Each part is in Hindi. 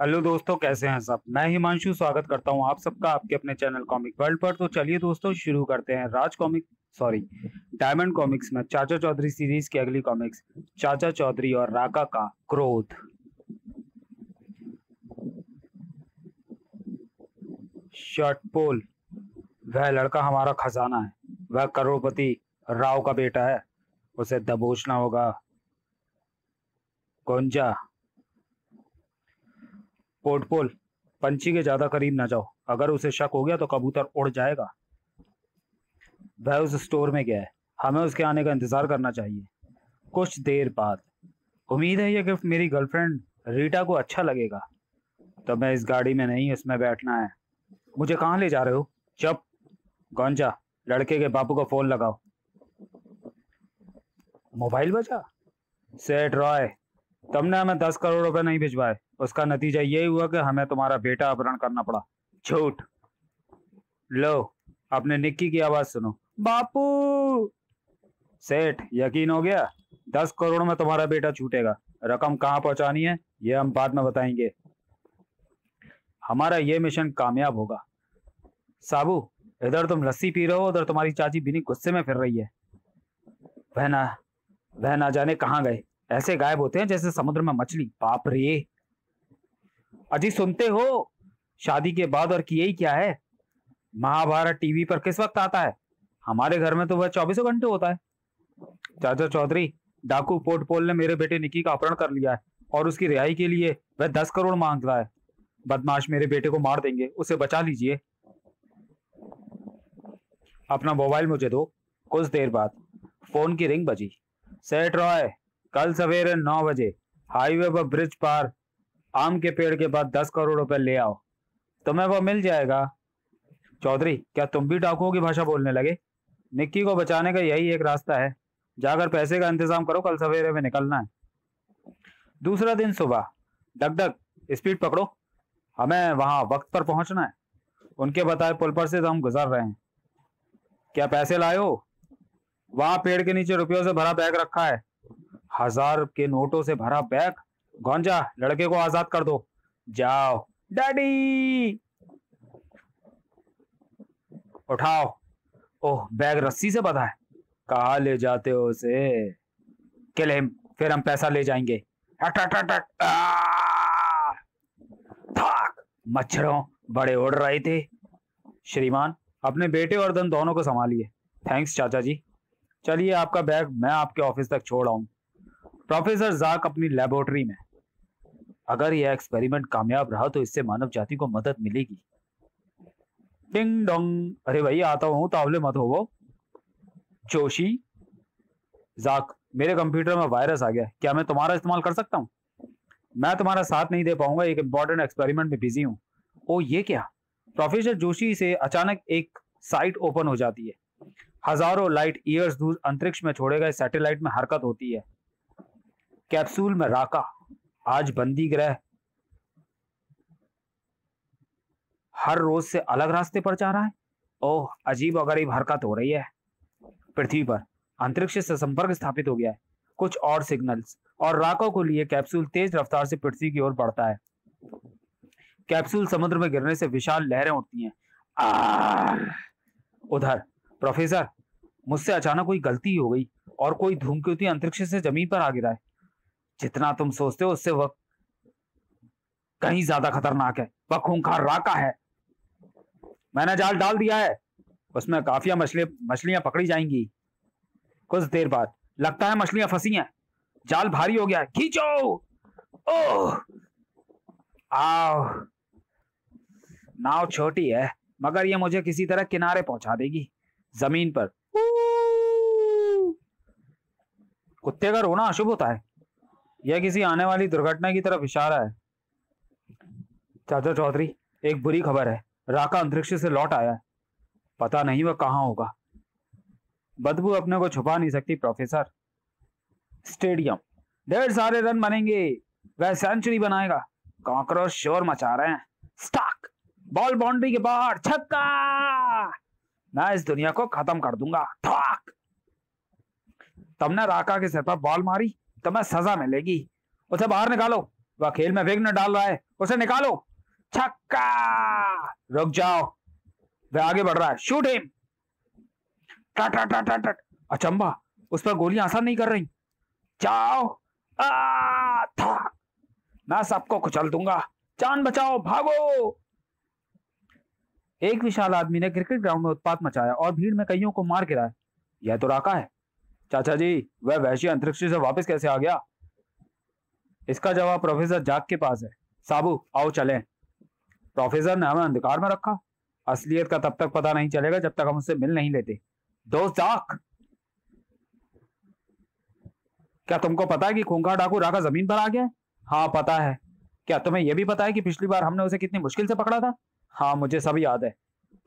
हेलो दोस्तों, कैसे हैं सब। मैं हिमांशु स्वागत करता हूं आप सबका आपके अपने चैनल कॉमिक वर्ल्ड पर। तो चलिए दोस्तों, शुरू करते हैं राज कॉमिक सॉरी डायमंड कॉमिक्स में चाचा चौधरी सीरीज की अगली कॉमिक्स, चाचा चौधरी और राका का क्रोध। शर्टपोल, वह लड़का हमारा खजाना है। वह करोड़पति राव का बेटा है। उसे दबोचना होगा। गोंजा, पोर्टपोल, पंछी के ज्यादा करीब ना जाओ। अगर उसे शक हो गया तो कबूतर उड़ जाएगा। वह उस स्टोर में गया है। हमें उसके आने का इंतजार करना चाहिए। कुछ देर बाद, उम्मीद है यह गिफ्ट मेरी गर्लफ्रेंड रीटा को अच्छा लगेगा। तो मैं इस गाड़ी में नहीं, इसमें बैठना है। मुझे कहाँ ले जा रहे हो? चुप। गौंजा, लड़के के बापू को फोन लगाओ। मोबाइल बजा। सेठ रॉय, तुमने हमें 10 करोड़ रुपए नहीं भिजवाए। उसका नतीजा यही हुआ कि हमें तुम्हारा बेटा अपहरण करना पड़ा। झूठ। लो, अपने निक्की की आवाज सुनो। बापू। सेठ, यकीन हो गया? 10 करोड़ में तुम्हारा बेटा छूटेगा। रकम कहाँ पहुंचानी है ये हम बाद में बताएंगे। हमारा ये मिशन कामयाब होगा। साबू, इधर तुम लस्सी पी रहे हो, उधर तुम्हारी चाची बिनी गुस्से में फिर रही है। वह ना वह ना जाने कहाँ गए। ऐसे गायब होते हैं जैसे समुद्र में मछली। बाप रे। अजी सुनते हो? शादी के बाद और किए ही क्या है। महाभारत टीवी पर किस वक्त आता है? हमारे घर में तो वह 24 घंटे होता है। चाचा चौधरी, डाकू पोर्टपोल ने मेरे बेटे निकी का अपहरण कर लिया है और उसकी रिहाई के लिए वह 10 करोड़ मांग रहा है। बदमाश मेरे बेटे को मार देंगे, उसे बचा लीजिए। अपना मोबाइल मुझे दो। कुछ देर बाद फोन की रिंग बजी। सेठ रॉय, कल सवेरे 9 बजे हाईवे पर ब्रिज पार आम के पेड़ के बाद 10 करोड़ रुपए ले आओ। तुम्हें वो मिल जाएगा। चौधरी, क्या तुम भी डाकुओं की भाषा बोलने लगे? निक्की को बचाने का यही एक रास्ता है। जाकर पैसे का इंतजाम करो, कल सवेरे में निकलना है। दूसरा दिन सुबह। डग डग, स्पीड पकड़ो। हमें वहां वक्त पर पहुंचना है। उनके बताए पुल पर से तो हम गुजर रहे हैं। क्या पैसे लाए हो? वहां पेड़ के नीचे रुपयों से भरा बैग रखा है। 1000 के नोटों से भरा बैग। गौंजा, लड़के को आजाद कर दो। जाओ। डैडी। उठाओ। ओह, बैग रस्सी से बंधा है। कहा ले जाते हो उसे? किल हिम, फिर हम पैसा ले जाएंगे। हट हट हट हट। थाक। मच्छरों बड़े उड़ रहे थे। श्रीमान, अपने बेटे और धन दोनों को संभालिए। थैंक्स चाचा जी। चलिए, आपका बैग मैं आपके ऑफिस तक छोड़ आऊं। प्रोफेसर जाक अपनी लेबोरेटरी में। अगर यह एक्सपेरिमेंट कामयाब रहा तो इससे मानव जाति को मदद मिलेगी। Ding dong. अरे भाई, आता हूं, तावले मत हो वो। जोशी। जाक, मेरे कंप्यूटर में वायरस आ गया। क्या मैं तुम्हारा इस्तेमाल कर सकता हूँ? मैं तुम्हारा साथ नहीं दे पाऊंगा, एक इंपॉर्टेंट एक्सपेरिमेंट में बिजी हूँ। ओ, ये क्या? प्रोफेसर जोशी से अचानक एक साइट ओपन हो जाती है। हजारों लाइट ईयर्स दूर अंतरिक्ष में छोड़े गए सैटेलाइट में हरकत होती है। कैप्सूल में राका आज बंदी ग्रह हर रोज से अलग रास्ते पर जा रहा है। ओह, अजीब और गरीब हरकत हो रही है। पृथ्वी पर अंतरिक्ष से संपर्क स्थापित हो गया है। कुछ और सिग्नल्स और राका को लिए कैप्सूल तेज रफ्तार से पृथ्वी की ओर बढ़ता है। कैप्सूल समुद्र में गिरने से विशाल लहरें उठती हैं। उधर प्रोफेसर, मुझसे अचानक कोई गलती हो गई और कोई धूमकेतु अंतरिक्ष से जमीन पर आ गिरा है। जितना तुम सोचते हो उससे वह कहीं ज्यादा खतरनाक है। वह खूंखार राका है। मैंने जाल डाल दिया है। उसमें काफिया मछलियां पकड़ी जाएंगी। कुछ देर बाद, लगता है मछलियां फंसी हैं। जाल भारी हो गया है। खींचो। ओह, आओ। नाव छोटी है मगर ये मुझे किसी तरह किनारे पहुंचा देगी। जमीन पर। कुत्ते का रोना अशुभ होता है। यह किसी आने वाली दुर्घटना की तरफ इशारा है। चाचा चौधरी, एक बुरी खबर है। राका अंतरिक्ष से लौट आया है। पता नहीं वह कहाँ होगा। बदबू अपने को छुपा नहीं सकती प्रोफेसर। स्टेडियम, ढेर सारे रन बनेंगे। वह सेंचुरी बनाएगा। कॉकरोच शोर मचा रहे हैं। स्टॉक, बॉल बाउंड्री के बाहर। छक्का। मैं इस दुनिया को खत्म कर दूंगा। ठॉक। तुमने राका के सिर पर बॉल मारी तो मैं सजा मिलेगी। उसे बाहर निकालो। वह खेल में विघ्न डाल रहा है, उसे निकालो। छक्का। रुक जाओ, वह आगे बढ़ रहा है, शूट हिम। टट टट टट टट। अचंबा, उस पर गोलियां असर नहीं कर रही। जाओ। था। मैं सबको कुचल दूंगा, जान बचाओ, भागो। एक विशाल आदमी ने क्रिकेट ग्राउंड में उत्पात मचाया और भीड़ में कईयों को मार गिराया। यह तो राका है। चाचा जी, वह वैश्य अंतरिक्ष से वापस कैसे आ गया? इसका जवाब प्रोफेसर जाक के पास है। साबू, आओ चलें। प्रोफेसर ने हमें अंधकार में रखा। असलियत का तब तक पता नहीं चलेगा जब तक हम उससे मिल नहीं लेते। दोस्त जाक, क्या तुमको पता है कि खूंखार डाकू राका जमीन पर आ गया है? हाँ पता है। क्या तुम्हें यह भी पता है कि पिछली बार हमने उसे कितनी मुश्किल से पकड़ा था? हाँ मुझे सब याद है।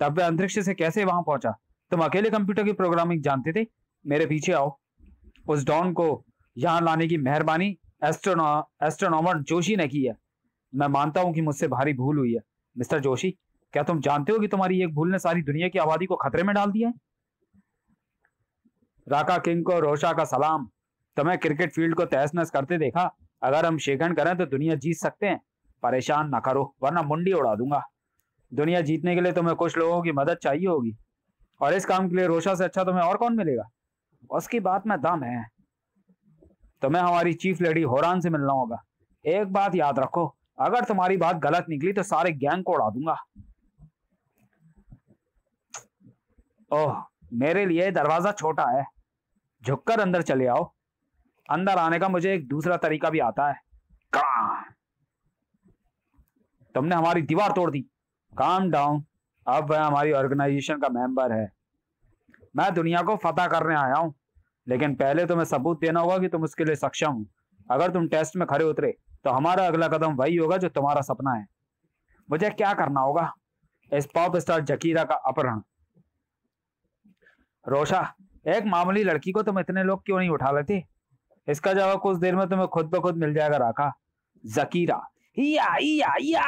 तब वह अंतरिक्ष से कैसे वहां पहुंचा? तुम अकेले कंप्यूटर की प्रोग्रामिंग जानते थे? मेरे पीछे आओ। उस डॉन को यहाँ लाने की मेहरबानी एस्ट्रोनॉमर जोशी ने की है। मैं मानता हूं कि मुझसे भारी भूल हुई है। मिस्टर जोशी, क्या तुम जानते हो कि तुम्हारी एक भूल ने सारी दुनिया की आबादी को खतरे में डाल दिया है? राका किंग को रोशा का सलाम। तुम्हें क्रिकेट फील्ड को तहस नहस करते देखा। अगर हम शेखन करें तो दुनिया जीत सकते हैं। परेशान ना करो वरना मुंडी उड़ा दूंगा। दुनिया जीतने के लिए तुम्हें कुछ लोगों की मदद चाहिए होगी, और इस काम के लिए रोशा से अच्छा तुम्हें और कौन मिलेगा? उसकी बात में दम है। तुम्हें हमारी चीफ लेडी होरान से मिलना होगा। एक बात याद रखो, अगर तुम्हारी बात गलत निकली तो सारे गैंग को उड़ा दूंगा। ओह, मेरे लिए दरवाजा छोटा है। झुककर अंदर चले आओ। अंदर आने का मुझे एक दूसरा तरीका भी आता है। तुमने हमारी दीवार तोड़ दी। Calm down. अब वह हमारी ऑर्गेनाइजेशन का मेंबर है। मैं दुनिया को फतह करने आया हूं, लेकिन पहले तुम्हें सबूत देना होगा कि तुम उसके लिए सक्षम हो। अगर तुम टेस्ट में खरे उतरे तो हमारा अगला कदम वही होगा जो तुम्हारा सपना है। मुझे क्या करना होगा? इस पॉप स्टार जकीरा का अपहरण। रोशा, एक मामूली लड़की को तुम इतने लोग क्यों नहीं उठा लेते? इसका जवाब कुछ देर में तुम्हें खुद ब खुद मिल जाएगा राका। जकीरा। या या या।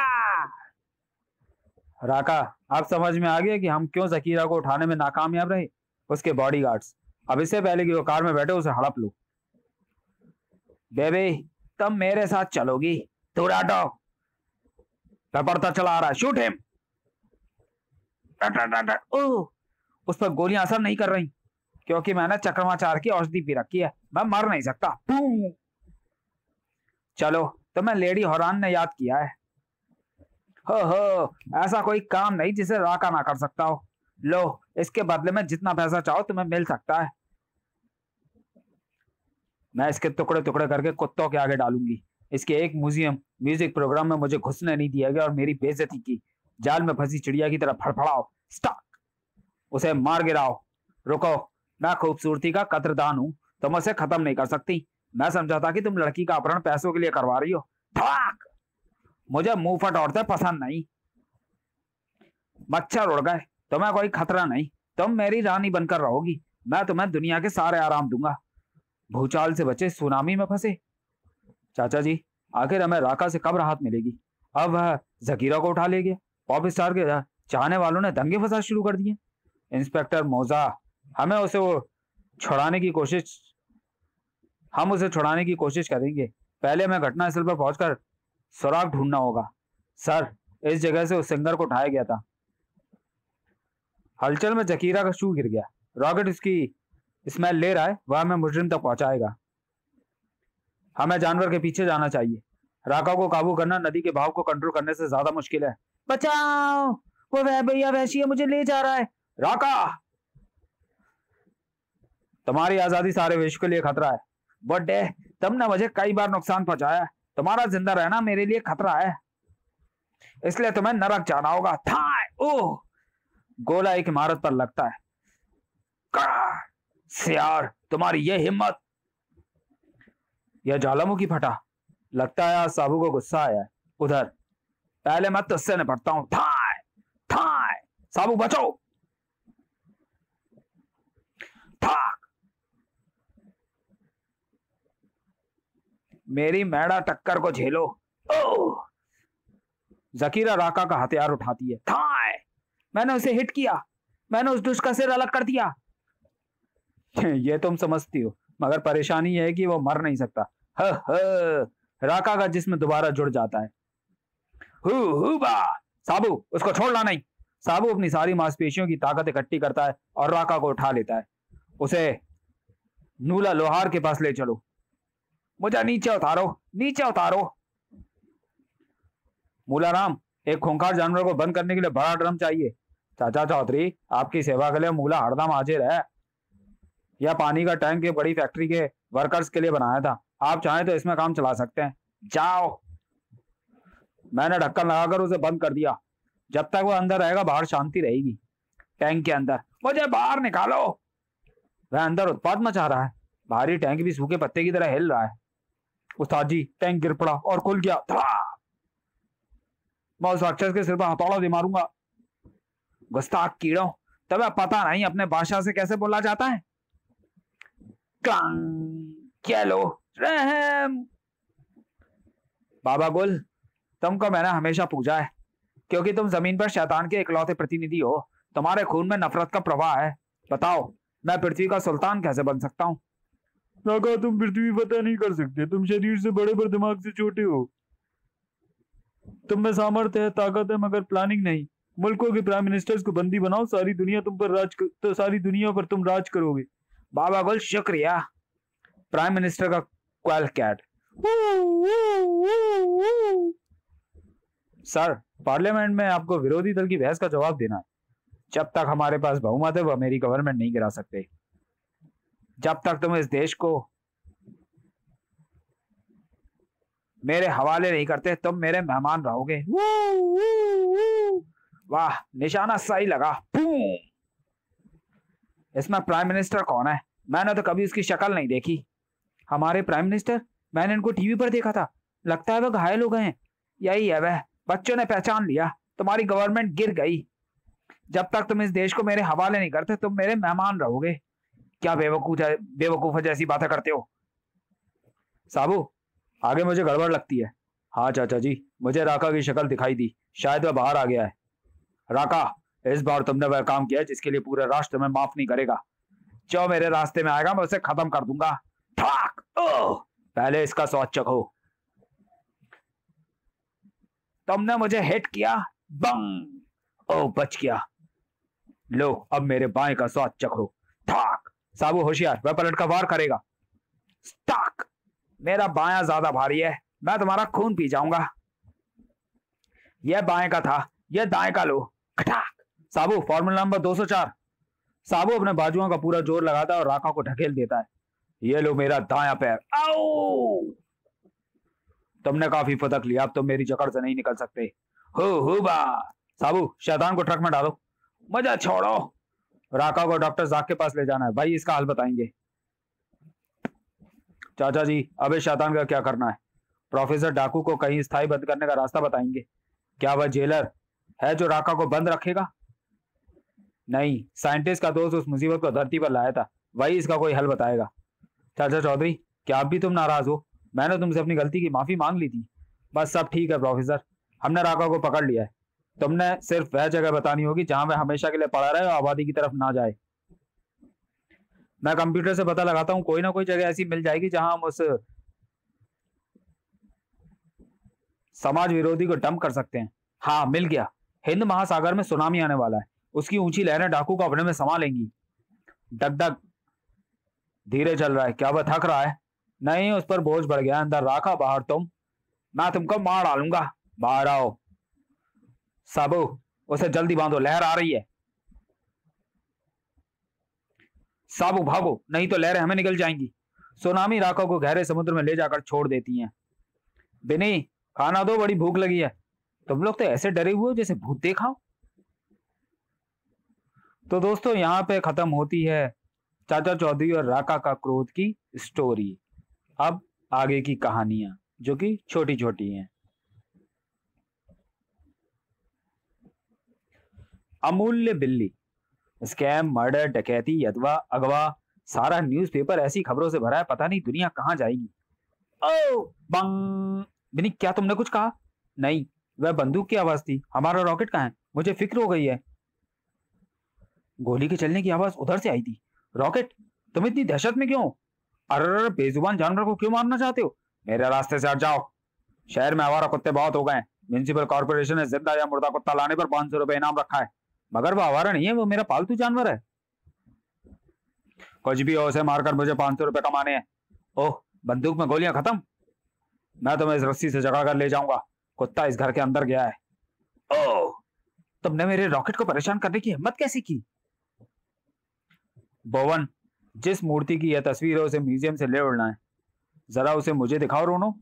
राका, अब समझ में आ गया कि हम क्यों जकीरा को उठाने में नाकामयाब रहे। उसके बॉडीगार्ड्स। अब इससे पहले कि वो कार में बैठे उसे हड़प लो। बेबी, तुम मेरे साथ चलोगी? तू डांटो। पड़ता चला आ रहा है, शूट हिम। उस पर गोलियां असर नहीं कर रही क्योंकि मैंने चक्रमाचार की औषधि पी रखी है। मैं मर नहीं सकता। चलो, तुम्हें लेडी होरान ने याद किया है। हो, ऐसा कोई काम नहीं जिसे राका ना कर सकता हो। लो, इसके बदले में जितना पैसा चाहो तुम्हें मिल सकता है। मैं इसके टुकड़े टुकड़े करके कुत्तों के आगे डालूंगी। इसके एक म्यूजिक प्रोग्राम में मुझे घुसने नहीं दिया गया और मेरी बेइज्जती की। जाल में फंसी चिड़िया की तरह फड़फड़ाओ। स्टॉप। उसे मार गिराओ। रुको, मैं खूबसूरती का कदरदान हूं, तुम उसे खत्म नहीं कर सकती। मैं समझा था कि तुम लड़की का अपहरण पैसों के लिए करवा रही हो। ठोक। मुझे मुंह फट औरतें पसंद नहीं। मच्छर उड़ गए। तुम्हें कोई खतरा नहीं। तुम मेरी रानी बनकर रहोगी। मैं तुम्हें दुनिया के सारे आराम दूंगा। भूचाल से बचे, सुनामी में फंसे। चाचा जी, आखिर हमें राका से कब राहत मिलेगी? अब वह जकीरा को उठा ले गया। पॉप स्टार के चाहने वालों ने दंगे फसाद शुरू कर दिए। इंस्पेक्टर मोजा, हम उसे छुड़ाने की कोशिश करेंगे। पहले हमें घटनास्थल पर पहुंचकर सुराग ढूंढना होगा। सर, इस जगह से उस सिंगर को उठाया गया था। हलचल में जकीरा का शू गिर गया। रॉकेट उसकी स्मेल ले रहा है, वह हमें मुजरिम तक पहुंचाएगा। हमें जानवर के पीछे जाना चाहिए। राका को काबू करना नदी के बहाव को कंट्रोल करने से ज्यादा मुश्किल है। बचाओ, वो भैया वैसी है, मुझे ले जा रहा है। राका, तुम्हारी आजादी सारे विश्व के लिए खतरा है। बड़े, तुमने मुझे कई बार नुकसान पहुंचाया है। तुम्हारा जिंदा रहना मेरे लिए खतरा है, इसलिए तुम्हें नरक जाना होगा। ओह, गोला एक इमारत पर लगता है। सियार, तुम्हारी ये हिम्मत! यह ज्वालामुखी फटा। लगता है आज साबू को गुस्सा आया है। उधर, पहले मैं तुझसे निपटता हूं। थाय थाय। साबू बचो। थाक। मेरी मैडा टक्कर को झेलो। ओह! जकीरा राका का हथियार उठाती है। थाय! मैंने उसे हिट किया। मैंने उस दुष्ट का सिर अलग कर दिया। ये तुम समझती हो, मगर परेशानी है कि वो मर नहीं सकता। राका का जिस्म दोबारा जुड़ जाता है। हु बा। साबू उसको छोड़ना नहीं। साबू अपनी सारी मांसपेशियों की ताकत इकट्ठी करता है और राका को उठा लेता है। उसे नूला लोहार के पास ले चलो। मुझे नीचे उतारो, नीचे उतारो। मूलाराम, एक खूंखार जानवर को बंद करने के लिए बड़ा ड्रम चाहिए। चाचा चौधरी, आपकी सेवा के लिए मूला हरदम हाजिर है। यह पानी का टैंक एक बड़ी फैक्ट्री के वर्कर्स के लिए बनाया था। आप चाहें तो इसमें काम चला सकते हैं। जाओ। मैंने ढक्कन लगाकर उसे बंद कर दिया। जब तक वो अंदर रहेगा बाहर शांति रहेगी। टैंक के अंदर, मुझे बाहर निकालो। वह अंदर उत्पात मचा रहा है। बाहरी टैंक भी सूखे पत्ते की तरह हिल रहा है। उस्ताद जी, टैंक गिर पड़ा और खुल गया। मैं उस राक्षस के सिर पर हथौड़ा दे मारूंगा। गुस्ताख कीड़ों, तुम्हें पता नहीं अपने बादशाह से कैसे बोला जाता है? क्या लो रहम। बाबा गुल, तुमको मैंने हमेशा पूजा है क्योंकि तुम जमीन पर शैतान के इकलौते प्रतिनिधि हो। तुम्हारे खून में नफरत का प्रवाह है। बताओ, मैं पृथ्वी का सुल्तान कैसे बन सकता हूँ? राका, तुम पृथ्वी फतह नहीं कर सकते। तुम शरीर से बड़े पर दिमाग से छोटे हो। तुम में सामर्थ्य है, ताकत है, मगर प्लानिंग नहीं। मुल्कों के प्राइम मिनिस्टर्स को बंदी बनाओ, सारी दुनिया तो सारी दुनिया पर तुम राज करोगे। बाबा गुल, शुक्रिया। प्राइम मिनिस्टर का क्वेल कैट। सर, पार्लियामेंट में आपको विरोधी दल की बहस का जवाब देना है। जब तक हमारे पास बहुमत है वह मेरी गवर्नमेंट नहीं गिरा सकते। जब तक तुम इस देश को मेरे हवाले नहीं करते तुम मेरे मेहमान रहोगे। वाह, निशाना सही लगा। इसमें प्राइम मिनिस्टर कौन है? मैंने तो कभी उसकी शक्ल नहीं देखी। हमारे प्राइम मिनिस्टर? मैंने इनको टीवी पर देखा था। लगता है वह घायल हो गए हैं। यही है वह। बच्चों ने पहचान लिया। तुम्हारी गवर्नमेंट गिर गई। जब तक तुम इस देश को मेरे हवाले नहीं करते तुम मेरे मेहमान रहोगे। क्या बेवकूफ जैसी बातें करते हो? साबू, आगे मुझे गड़बड़ लगती है। हाँ चाचा जी, मुझे राका की शक्ल दिखाई दी। शायद वह बाहर आ गया है। राका, इस बार तुमने वह काम किया जिसके लिए पूरा राष्ट्र में माफ नहीं करेगा। जो मेरे रास्ते में आएगा मैं उसे खत्म कर दूंगा। ठाक। पहले इसका स्वाद चखो। तुमने मुझे हिट किया। बंग। ओ, बच गया। लो, अब मेरे बाएं का स्वाद चखो। ठाक। साबू होशियार, वह पलट का वार करेगा। स्टाक। मेरा बायां ज्यादा भारी है। मैं तुम्हारा खून पी जाऊंगा। यह बाएं का था, यह दाएं का लो। खटाक। साबू, फॉर्मूला नंबर 204। साबू अपने बाजुओं का पूरा जोर लगाता है और राका को ढकेल देता है। ये लो मेरा दायां पैर। आओ! तुमने काफी फतक लिया, अब तुम मेरी जकड़ से नहीं निकल सकते। हो बा। साबू, शैतान को ट्रक में डालो। मुझे छोड़ो। राका को डॉक्टर जाक के पास ले जाना है। भाई इसका हाल बताएंगे। चाचा जी, अब इस शैतान का क्या करना है? प्रोफेसर डाकू को कहीं स्थायी बंद करने का रास्ता बताएंगे। क्या वह जेलर है जो राका को बंद रखेगा? नहीं, साइंटिस्ट का दोस्त उस मुसीबत को धरती पर लाया था, वही इसका कोई हल बताएगा। चाचा चौधरी, क्या अब भी तुम नाराज हो? मैंने तुमसे अपनी गलती की माफी मांग ली थी। बस सब ठीक है प्रोफेसर, हमने राका को पकड़ लिया है। तुमने सिर्फ वह जगह बतानी होगी जहां वह हमेशा के लिए पड़ा रहे और आबादी की तरफ ना जाए। मैं कंप्यूटर से पता लगाता हूँ, कोई ना कोई जगह ऐसी मिल जाएगी जहां हम उस समाज विरोधी को डंप कर सकते हैं। हाँ, मिल गया। हिंद महासागर में सुनामी आने वाला है। उसकी ऊंची लहरें डाकू को अपने में समा लेंगी। डगडग धीरे चल रहा है। क्या वह थक रहा है? नहीं, उस पर बोझ बढ़ गया। अंदर राखा, बाहर तुम। मैं तुमको मार डालूंगा। बाहर आओ। साबू, उसे जल्दी बांधो, लहर आ रही है। साबू भागो, नहीं तो लहरें हमें निकल जाएंगी। सुनामी राका को गहरे समुद्र में ले जाकर छोड़ देती हैं। बिनी, खाना दो, बड़ी भूख लगी है। तुम लोग तो ऐसे डरे हुए हो जैसे भूत देखा हो। तो दोस्तों, यहाँ पे खत्म होती है चाचा चौधरी और राका का क्रोध की स्टोरी। अब आगे की कहानियां जो कि छोटी छोटी हैं। अमूल्य बिल्ली। स्कैम, मर्डर, डकैती, अथवा अगवा, सारा न्यूज़पेपर ऐसी खबरों से भरा है, पता नहीं दुनिया कहां जाएगी। ओ बंग। बिनी, क्या तुमने कुछ कहा? नहीं, वह बंदूक की आवाज थी। हमारा रॉकेट कहाँ है? मुझे फिक्र हो गई है। गोली के चलने की आवाज उधर से आई थी। रॉकेट? तुम इतनी दहशत में क्यों? अरे बेजुबान जानवर को क्यों मारना चाहते हो? मेरे रास्ते से हट जाओ। शहर में आवारा कुत्ते बहुत हो गए। म्यूनिसिपल कॉर्पोरेशन ने जिंदा या मुर्दा कुत्ता लाने पर 500 रुपए इनाम रखा है, मगर वो आवारा नहीं है, वो मेरा पालतू जानवर है। कुछ भी हो, उसे मारकर मुझे 500 रुपए कमाने हैं। ओह, बंदूक में गोलियां खत्म। मैं तुम्हें इस रस्सी से जगा कर ले जाऊंगा। कुत्ता इस घर के अंदर गया है। ओह, तुमने मेरे रॉकेट को परेशान करने की हिम्मत कैसी की? बोवन, जिस मूर्ति की यह तस्वीर है उसे म्यूजियम से ले उड़ना है। जरा उसे मुझे दिखाओ रोनो।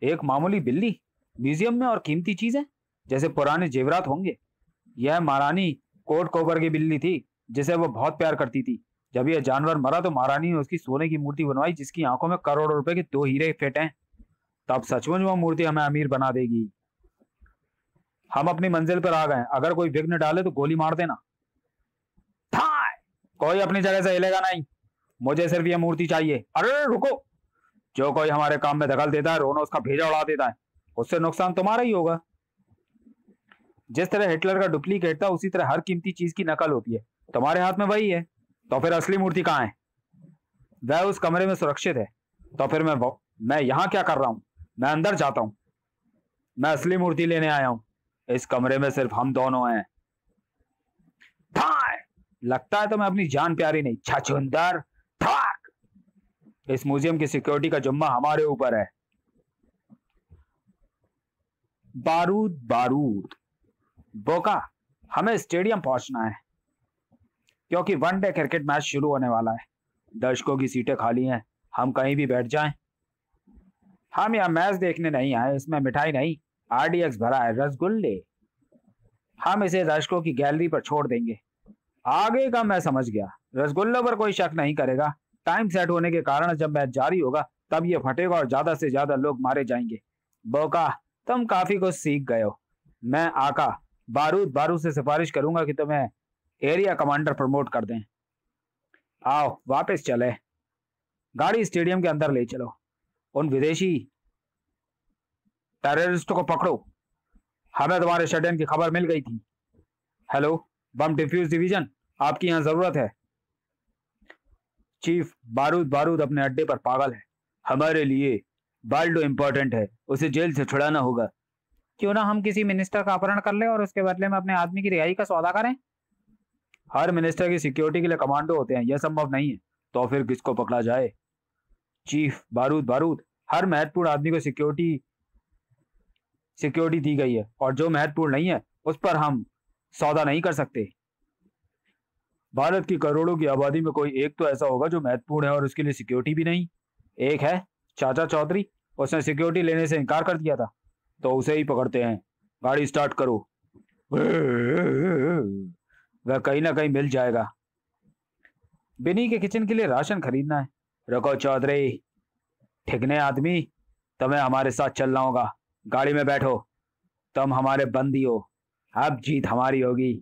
एक मामूली बिल्ली म्यूजियम में, और कीमती चीजें जैसे पुराने जेवरात होंगे। यह महारानी कोट कोबर की बिल्ली थी जिसे वो बहुत प्यार करती थी। जब यह जानवर मरा तो महारानी ने उसकी सोने की मूर्ति बनवाई जिसकी आंखों में करोड़ों रुपए के 2 हीरे फिट हैं। तब सचमुच वो मूर्ति हमें अमीर बना देगी। हम अपनी मंजिल पर आ गए। अगर कोई विघ्न डाले तो गोली मार देना। कोई अपनी जगह से हिलेगा नहीं। मुझे सिर्फ ये मूर्ति चाहिए। अरे रुको, जो कोई हमारे काम में दखल देता है रोनो उसका भेजा उड़ा देता है। उससे नुकसान तुम्हारा ही होगा। जिस तरह हिटलर का डुप्लीकेट था उसी तरह हर कीमती चीज की नकल होती है। तुम्हारे हाथ में वही है, तो फिर असली मूर्ति कहाँ है? वह उस कमरे में सुरक्षित है। तो फिर मैं यहाँ क्या कर रहा हूँ? मैं अंदर जाता हूँ। मैं असली मूर्ति लेने आया हूँ। इस कमरे में सिर्फ हम दोनों हैं। लगता है तो मैं अपनी जान प्यारी नहीं। छछूंदर। इस म्यूजियम की सिक्योरिटी का जुम्मा हमारे ऊपर है। बारूद बारूद। बोका, हमें स्टेडियम पहुंचना है क्योंकि वनडे क्रिकेट मैच शुरू होने वाला है। दर्शकों की सीटें खाली हैं, हम कहीं भी बैठ जाएं। हम यहाँ मैच देखने नहीं आए। इसमें मिठाई नहीं, RDX भरा है, रसगुल्ले। हम इसे दर्शकों की गैलरी पर छोड़ देंगे। आगे का मैं समझ गया। रसगुल्लों पर कोई शक नहीं करेगा। टाइम सेट होने के कारण जब मैच जारी होगा तब ये फटेगा और ज्यादा से ज्यादा लोग मारे जाएंगे। बोका, तुम काफी कुछ सीख गए हो। मैं आका बारूद बारूद से सिफारिश करूंगा कि तुम्हें एरिया कमांडर प्रमोट कर दें। आओ वापस चले। गाड़ी स्टेडियम के अंदर ले चलो। उन विदेशी टेररिस्टों को पकड़ो। हमें तुम्हारे शटडाउन की खबर मिल गई थी। हेलो, बम डिफ्यूज डिवीजन, आपकी यहां जरूरत है। चीफ, बारूद बारूद अपने अड्डे पर पागल है। हमारे लिए बाल्डो इंपॉर्टेंट है, उसे जेल से छुड़ाना होगा। क्यों ना हम किसी मिनिस्टर का अपहरण कर ले और उसके बदले में अपने आदमी की रिहाई का सौदा करें? हर मिनिस्टर की सिक्योरिटी के लिए कमांडो होते हैं, यह संभव नहीं है। तो फिर किसको पकड़ा जाए? चीफ, बारूद बारूद, हर महत्वपूर्ण आदमी को सिक्योरिटी दी गई है और जो महत्वपूर्ण नहीं है उस पर हम सौदा नहीं कर सकते। भारत की करोड़ों की आबादी में कोई एक तो ऐसा होगा जो महत्वपूर्ण है और उसके लिए सिक्योरिटी भी नहीं। एक है चाचा चौधरी, उसने सिक्योरिटी लेने से इनकार कर दिया था, तो उसे ही पकड़ते हैं। गाड़ी स्टार्ट करो। वह कहीं ना कहीं मिल जाएगा। बिनी के किचन के लिए राशन खरीदना है। रुको चौधरी, ठिकने आदमी, तुम्हें हमारे साथ चलना होगा। गाड़ी में बैठो, तुम हमारे बंदी हो। अब जीत हमारी होगी।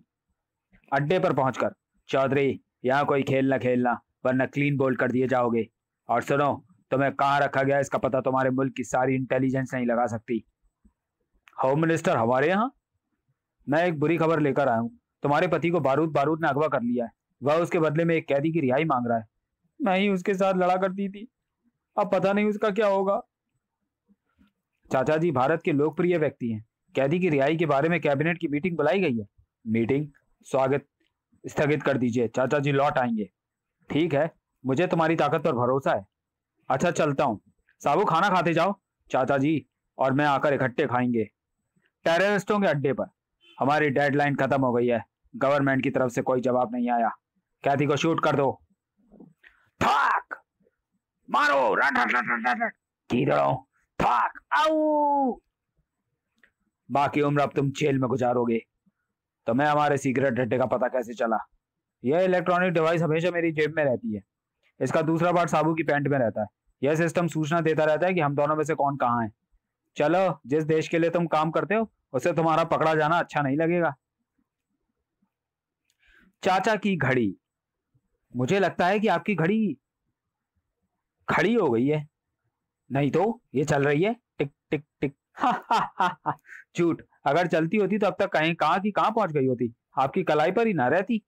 अड्डे पर पहुंचकर, चौधरी यहाँ कोई खेल न खेलना वरना क्लीन बोल्ड कर दिए जाओगे। और सुनो, तुम्हें कहाँ रखा गया इसका पता तुम्हारे मुल्क की सारी इंटेलिजेंस नहीं लगा सकती। होम मिनिस्टर हमारे यहाँ? मैं एक बुरी खबर लेकर आया हूँ। तुम्हारे पति को बारूद बारूद ने अगवा कर लिया है। वह उसके बदले में एक कैदी की रिहाई मांग रहा है। मैं ही उसके साथ लड़ा करती थी, अब पता नहीं उसका क्या होगा। चाचा जी भारत के लोकप्रिय व्यक्ति हैं। कैदी की रिहाई के बारे में कैबिनेट की मीटिंग बुलाई गई है। मीटिंग स्वागत स्थगित कर दीजिए, चाचा जी लौट आएंगे। ठीक है, मुझे तुम्हारी ताकत पर भरोसा है। अच्छा चलता हूँ। साबू खाना खाते जाओ, चाचा जी और मैं आकर इकट्ठे खाएंगे। टेररिस्टों के अड्डे पर। हमारी डेडलाइन खत्म हो गई है। गवर्नमेंट की तरफ से कोई जवाब नहीं आया। कैदी को शूट कर दो। थाक मारो, कीड़ों, थाक, आऊ। बाकी उम्र अब तुम जेल में गुजारोगे। तुम्हें हमारे सीक्रेट अड्डे का पता कैसे चला? यह इलेक्ट्रॉनिक डिवाइस हमेशा मेरी जेब में रहती है। इसका दूसरा पार्ट साबू की पैंट में रहता है। यह सिस्टम सूचना देता रहता है कि हम दोनों में से कौन कहाँ है। चलो, जिस देश के लिए तुम काम करते हो उससे तुम्हारा पकड़ा जाना अच्छा नहीं लगेगा। चाचा की घड़ी। मुझे लगता है कि आपकी घड़ी खड़ी हो गई है। नहीं तो ये चल रही है, टिक टिक टिक। झूठ, अगर चलती होती तो अब तक कहीं कहाँ की कहाँ पहुंच गई होती। आपकी कलाई पर ही ना रहती।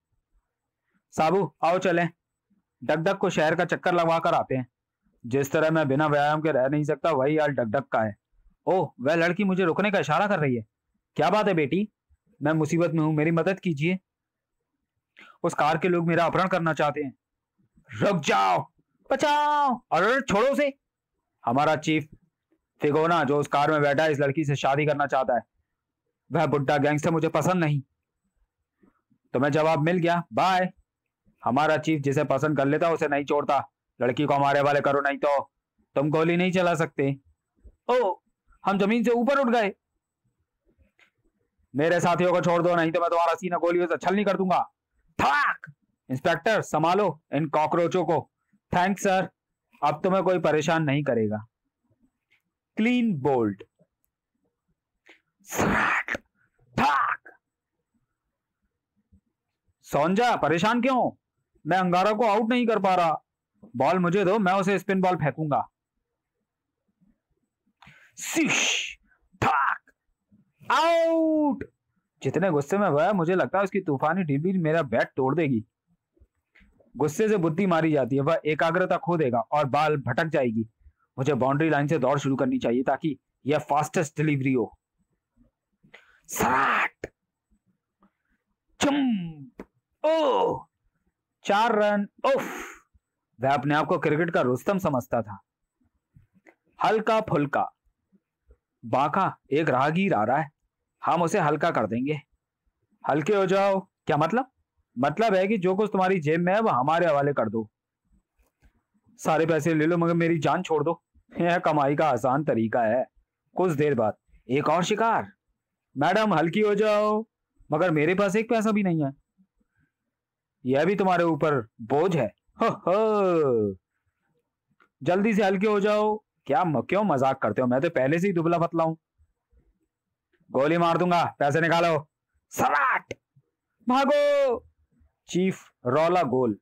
साबू आओ चलें, डग डग को शहर का चक्कर लगवा कर आते हैं। जिस तरह मैं बिना व्यायाम के रह नहीं सकता, वही हाल डगडग का है। ओह, वह लड़की मुझे रुकने का इशारा कर रही है। क्या बात है बेटी? मैं मुसीबत में हूँ, मेरी मदद कीजिए। उस कार के लोग मेरा अपहरण करना चाहते हैं। रुक जाओ, बचाओ। अरे छोड़ो उसे। हमारा चीफ फिगोना जो उस कार में बैठा है, इस लड़की से शादी करना चाहता है। वह बुड्ढा गैंगस्टर मुझे पसंद नहीं। तुम्हें जवाब मिल गया, बाय। हमारा चीफ जिसे पसंद कर लेता उसे नहीं छोड़ता। लड़की को हमारे वाले करो, नहीं तो तुम गोली नहीं चला सकते। ओ, हम जमीन से ऊपर उठ गए। मेरे साथियों को छोड़ दो, नहीं तो मैं तुम्हारा सीना गोलियों से छलनी कर दूंगा। थाक! इंस्पेक्टर, संभालो इन कॉकरोचों को। थैंक्स सर, अब तुम्हें कोई परेशान नहीं करेगा। Clean bowled. थाक! सोंजा, परेशान क्यों? मैं अंगारा को आउट नहीं कर पा रहा। बॉल मुझे दो, मैं उसे स्पिन बॉल फेंकूंगा। आउट! जितने गुस्से में वह, मुझे लगता है उसकी तूफानी ढीली मेरा बैट तोड़ देगी। गुस्से से बुद्धि मारी जाती है, वह एकाग्रता खो देगा और बाल भटक जाएगी। मुझे बाउंड्री लाइन से दौड़ शुरू करनी चाहिए ताकि यह फास्टेस्ट डिलीवरी हो। सराट! जंप! ओह! 4 रन। उफ! वह अपने आप को क्रिकेट का रुस्तम समझता था। हल्का फुल्का। बाका, एक राहगीर आ रहा है, हम उसे हल्का कर देंगे। हल्के हो जाओ। क्या मतलब? मतलब है कि जो कुछ तुम्हारी जेब में है वह हमारे हवाले कर दो। सारे पैसे ले लो मगर मेरी जान छोड़ दो। यह कमाई का आसान तरीका है। कुछ देर बाद एक और शिकार। मैडम हल्की हो जाओ, मगर मेरे पास एक पैसा भी नहीं है। यह भी तुम्हारे ऊपर बोझ है। हो हो। जल्दी से हल्के हो जाओ। क्यों मजाक करते हो? मैं तो पहले से ही दुबला पतला हूं। गोली मार दूंगा, पैसे निकालो। सराट! भागो! चीफ रौला गोल।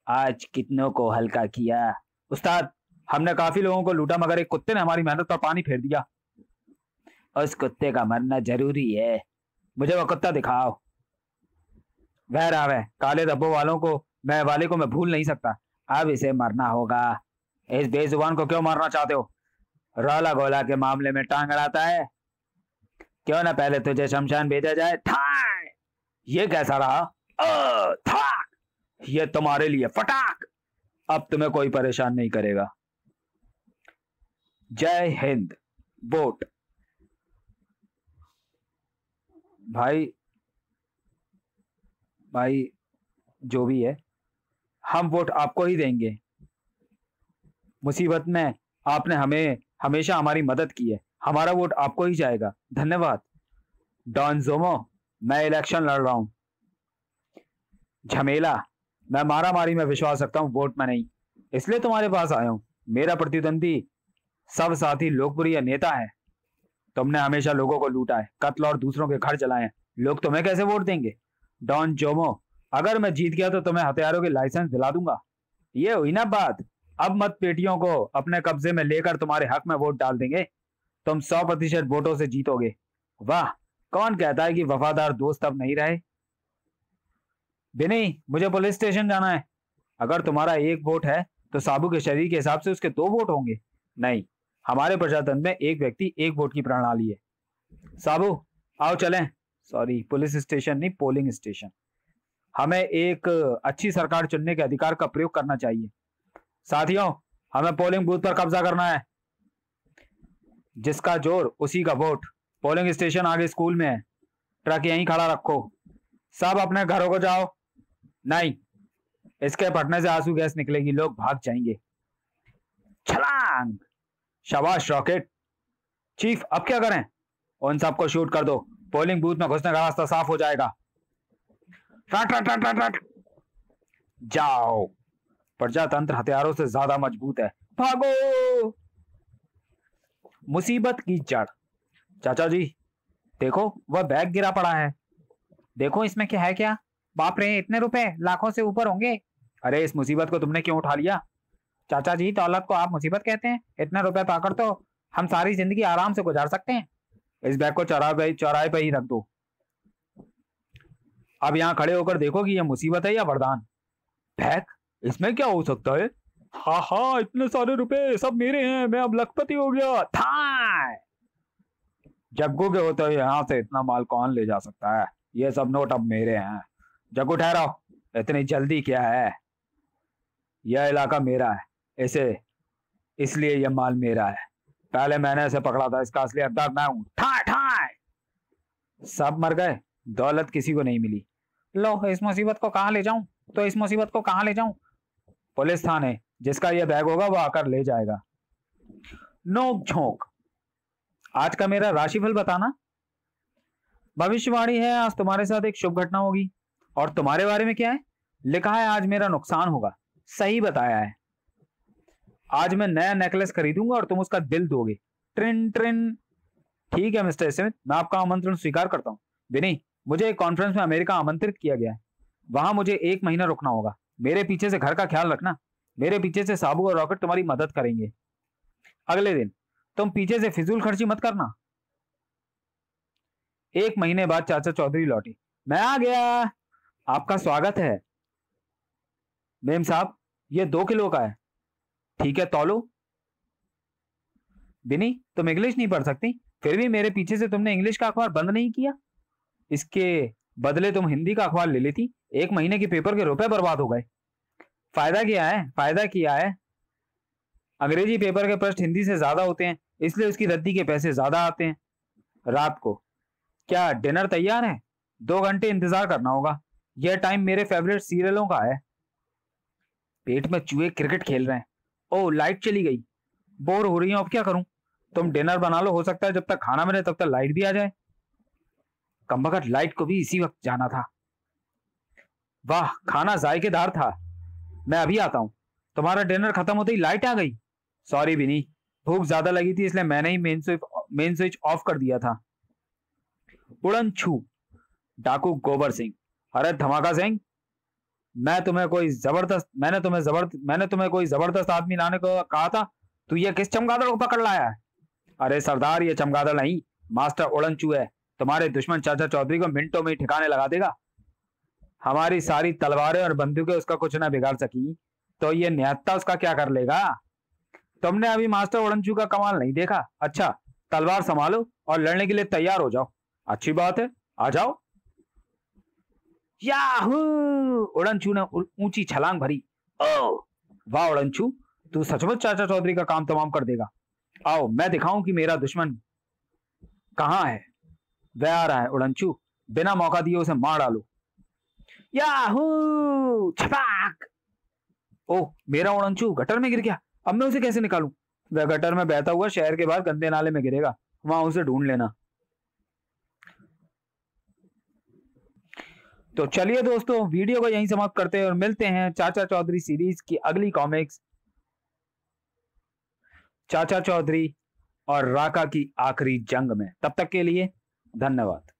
आज कितनों को हल्का किया? उस्ताद, हमने काफी लोगों को लूटा मगर एक कुत्ते ने हमारी मेहनत पर पानी फेर दिया। उस कुत्ते का मरना जरूरी है। मुझे वह कुत्ता दिखाओ। वह रहा है, काले धब्बों वाले को मैं भूल नहीं सकता। अब इसे मरना होगा। इस बेजुबान को क्यों मारना चाहते हो? रौला गोला के मामले में टांग अड़ाता है। क्यों ना पहले तुझे शमशान भेजा जाए। ठाय! ये कैसा रहा? थाक! ये तुम्हारे लिए फटाक। अब तुम्हें कोई परेशान नहीं करेगा। जय हिंद। वोट। भाई जो भी है, हम वोट आपको ही देंगे। मुसीबत में आपने हमें हमेशा हमारी मदद की है। हमारा वोट आपको ही जाएगा। धन्यवाद। डॉन जोमो, मैं इलेक्शन लड़ रहा हूं। झमेला, मैं मारामारी में विश्वास रखता हूं, वोट में नहीं, इसलिए तुम्हारे पास आया हूं। मेरा प्रतिद्वंदी सब साथी लोकप्रिय नेता है। तुमने हमेशा लोगों को लूटा है, कत्ल और दूसरों के घर जलाए हैं। लोग तुम्हें कैसे वोट देंगे? डॉन जोमो, अगर मैं जीत गया तो तुम्हें हथियारों के लाइसेंस दिला दूंगा। ये हुई ना बात। अब मत पेटियों को अपने कब्जे में लेकर तुम्हारे हक में वोट डाल देंगे। तुम 100% वोटों से जीतोगे। वाह, कौन कहता है कि वफादार दोस्त अब नहीं रहे? बिनी, मुझे पुलिस स्टेशन जाना है। अगर तुम्हारा एक वोट है तो साबू के शरीर के हिसाब से उसके 2 वोट होंगे। नहीं, हमारे प्रजातंत्र में एक व्यक्ति एक वोट की प्रणाली है। साबू आओ चलें। सॉरी, पुलिस स्टेशन नहीं, पोलिंग स्टेशन। हमें एक अच्छी सरकार चुनने के अधिकार का प्रयोग करना चाहिए। साथियों, हमें पोलिंग बूथ पर कब्जा करना है। जिसका जोर उसी का वोट। पोलिंग स्टेशन आगे स्कूल में है। ट्रक यहीं खड़ा रखो। सब अपने घरों को जाओ। नहीं, इसके फटने से आंसू गैस निकलेगी, लोग भाग जाएंगे। छलांग! शाबाश रॉकेट। चीफ, अब क्या करें? उन सबको शूट कर दो। पोलिंग बूथ में घुसने का रास्ता साफ हो जाएगा। टट टट टट टट। जाओ। प्रजातंत्र हथियारों से ज्यादा मजबूत है। भागो! मुसीबत की जड़। चाचा जी देखो, वह बैग गिरा पड़ा है। देखो इसमें क्या है। क्या बाप रे, इतने रुपए लाखों से ऊपर होंगे। अरे, इस मुसीबत को तुमने क्यों उठा लिया? चाचा जी, दौलत को आप मुसीबत कहते हैं? इतने रुपए पाकर तो हम सारी जिंदगी आराम से गुजार सकते हैं। इस बैग को चौराहे पे ही रख दो। अब यहाँ खड़े होकर देखो कि यह मुसीबत है या वरदान। बैग? इसमें क्या हो सकता है? हाँ हाँ, इतने सारे रुपए सब मेरे हैं, मैं अब लखपति हो गया। था जग्गू के होते हुए यहाँ से इतना माल कौन ले जा सकता है? ये सब नोट अब मेरे हैं। जग्गू ठहराओ, इतनी जल्दी क्या है? यह इलाका मेरा है, इसे इसलिए यह माल मेरा है। पहले मैंने इसे पकड़ा था, इसका असली हकदार मैं हूँ। ठाए ठाए सब मर गए, दौलत किसी को नहीं मिली। लो, इस मुसीबत को कहाँ ले जाऊं? तो इस मुसीबत को कहाँ ले जाऊं? पुलिस थाने। जिसका यह बैग होगा वो आकर ले जाएगा। नोक झोंक। आज का मेरा राशिफल बताना। भविष्यवाणी है, आज तुम्हारे साथ एक शुभ घटना होगी। और तुम्हारे बारे में क्या है? लिखा है आज मेरा नुकसान होगा। सही बताया है। आज मैं नया नेकलेस खरीदूंगा और तुम उसका दिल दोगे। ट्रिन ट्रिन। ठीक है मिस्टर स्मिथ, मैं आपका आमंत्रण स्वीकार करता हूँ। विनी, मुझे एक कॉन्फ्रेंस में अमेरिका आमंत्रित किया गया है। वहां मुझे 1 महीना रुकना होगा। मेरे पीछे से घर का ख्याल रखना। मेरे पीछे से साबू और रॉकेट तुम्हारी मदद करेंगे। अगले दिन तुम पीछे से फिजूल खर्ची मत करना। 1 महीने बाद चाचा चौधरी लौटे। मैं आ गया। आपका स्वागत है। मेम साहब, ये 2 किलो का है। ठीक है, तौलो। बिनी, तुम इंग्लिश नहीं पढ़ सकती, फिर भी मेरे पीछे से तुमने इंग्लिश का अखबार बंद नहीं किया। इसके बदले तुम हिंदी का अखबार ले लेती। 1 महीने के पेपर के रुपए बर्बाद हो गए। फायदा क्या है? फायदा किया है। अंग्रेजी पेपर के प्रश्न हिंदी से ज्यादा होते हैं, इसलिए उसकी रद्दी के पैसे ज्यादा आते हैं। रात को क्या डिनर तैयार है? 2 घंटे इंतजार करना होगा। यह टाइम मेरे फेवरेट सीरियलों का है। पेट में चूहे क्रिकेट खेल रहे हैं। ओह, लाइट चली गई। बोर हो रही हूं, अब क्या करूं? तुम डिनर बना लो, हो सकता है जब तक खाना बने तब तक लाइट भी आ जाए। कमबख्त, लाइट को भी इसी वक्त जाना था। वाह, खाना जायकेदार था। मैं अभी आता हूं। तुम्हारा डिनर खत्म होते ही लाइट आ गई। सॉरी बिनी, भूख ज्यादा लगी थी इसलिए मैंने ही मेन स्विच ऑफ कर दिया था। उड़न छू। डाकू गोबर सिंह। अरे धमाका सिंह, मैंने तुम्हें कोई जबरदस्त आदमी लाने को कहा था। तू ये किस चमगादड़ को पकड़ लाया है? अरे सरदार, ये चमगादड़ नहीं, मास्टर उड़नचू है। तुम्हारे दुश्मन चाचा चौधरी को मिनटों में ही ठिकाने लगा देगा। हमारी सारी तलवारें और बंदूकें उसका कुछ ना बिगाड़ सकी, तो ये निहत्था उसका क्या कर लेगा? तुमने अभी मास्टर उड़नचू का कमाल नहीं देखा। अच्छा, तलवार संभालो और लड़ने के लिए तैयार हो जाओ। अच्छी बात है, आ जाओ। याहू! उड़नचू ने ऊंची छलांग भरी। ओ वाह उड़नचू, तू सचमुच चाचा चौधरी का काम तमाम कर देगा। आओ, मैं दिखाऊं कि मेरा दुश्मन कहाँ है। वह आ रहा है उड़नचू, बिना मौका दिए उसे मार डालो। याहू! छपाक! ओह, मेरा उड़नचू गटर में गिर गया। अब मैं उसे कैसे निकालूं? वह गटर में बहता हुआ शहर के बाहर गंदे नाले में गिरेगा, वहां उसे ढूंढ लेना। तो चलिए दोस्तों, वीडियो को यहीं समाप्त करते हैं और मिलते हैं चाचा चौधरी सीरीज की अगली कॉमिक्स, चाचा चौधरी और राका की आखिरी जंग में। तब तक के लिए धन्यवाद।